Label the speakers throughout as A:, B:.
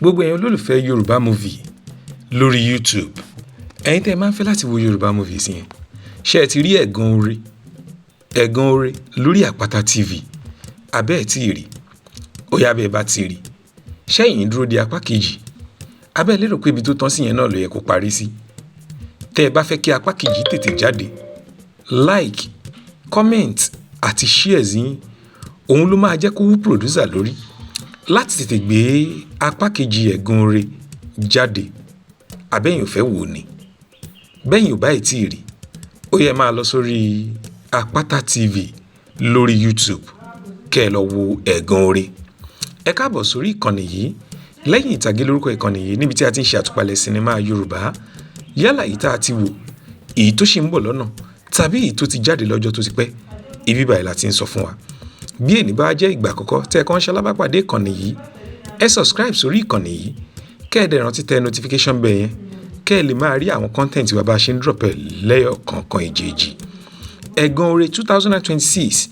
A: Gbogbo ẹ̀yin olólùfẹ́ Yorùbá movie lórí YouTube. Ẹ̀yin tẹ́ máa ń fẹ́ láti wo Yorùbá movies yẹn. Ṣé ẹ ti rí Egan Ore lórí Àpáta TV? Abẹ́ ẹ̀ tí ì rí. Ó yá bẹ́ẹ̀ bá ti rí. Ṣé ẹ̀yin dúró de apá kejì? Abẹ́ lérò pé ibi tó tán sí yẹn náà ló yẹ kó parí sí. Tẹ́ ẹ bá fẹ́ kí apá kejì tètè jáde, like, comment àti shares yín, òun ló máa jẹ́ kó wú producer lórí láti tètè gbé apá kejì Egan Ore jáde. Abẹ́yìn ò fẹ́ wò ni. Bẹ́yìn ò báyìí tí ì rí. Ó yẹ máa lọ sórí Àpáta TV lórí YouTube kẹ́ ẹ lọ wo Egan Ore. Ẹ káàbọ̀ sórí ìkànnì yìí. Lẹ́yìn ìtàgé lórúkọ ìkànnì yìí níbi tí a ti ń ṣe àtúpalẹ̀ sinimá Yorùbá. Yálà èyí tá a ti wò, èyí tó ṣì ń bọ̀ lọ́nà, tàbí èyí tó ti jáde lọ́jọ́ tó ti pẹ́. Ibi báyìí la ti ń sọ fún wa. Bí èní bá jẹ́ ìgbà àkọ́kọ́ tẹ́ ẹ kàn ṣe alábàápàdé ìkànnì yìí, ẹ subscribe sórí ìkànnì yìí, kẹ́ ẹ dẹ̀ rántí tẹ notification bell yẹn, kẹ́ ẹ lè máa rí àwọn content wa bá a ṣe ń drop ẹ̀ lẹ́yọ̀kọ̀ọ̀kan èjèèjì. Egan Ore 2026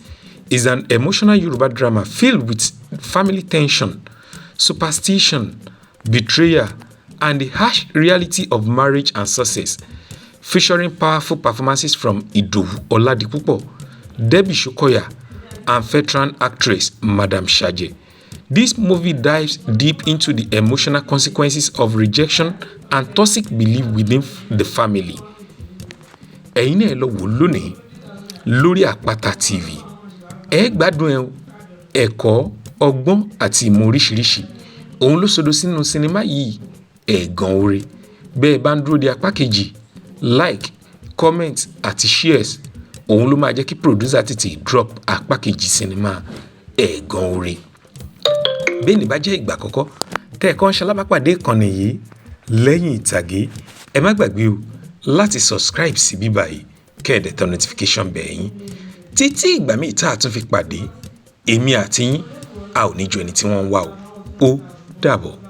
A: is an emotional Yoruba drama filled with family tension, superstition, betrayal, and the harsh reality of marriage and success, featuring powerful performances from Idowu Oladipupo, Debbie Shokoya, and veteran actress Madam Saje. This movie dives deep into the emotional consequences of rejection and toxic belief within the family. Ẹ̀yin náà lọ wò lónìí lórí Àpáta TV. Ẹ gbádùn ẹ̀kọ́, ọgbọ́n àti ìmọ̀ oríṣiríṣi. Òun ló sodo sínú sinimá yìí, Egan Ore. Bẹ́ẹ̀ bá ń dúró de apá kejì, like, comment àti shares. Òun ló máa jẹ́ kí producer tètè drop apá kejì sinimá Egan Ore. Bẹ́ẹ̀ ni bá jẹ́ ìgbà àkọ́kọ́ tẹ́ ẹ kàn ṣe alábàápàdé ìkànnì yìí lẹ́yìn ìtàgé, ẹ má gbàgbé o láti subscribe sí bíbá yìí kẹ́ ẹ dẹ̀ tẹ notification bell yín. Títí ìgbà míì tá a tún fi pàdé, èmi àti yín a ò ní ju ẹni tí wọ́n ń wá o. Ó dàbọ̀.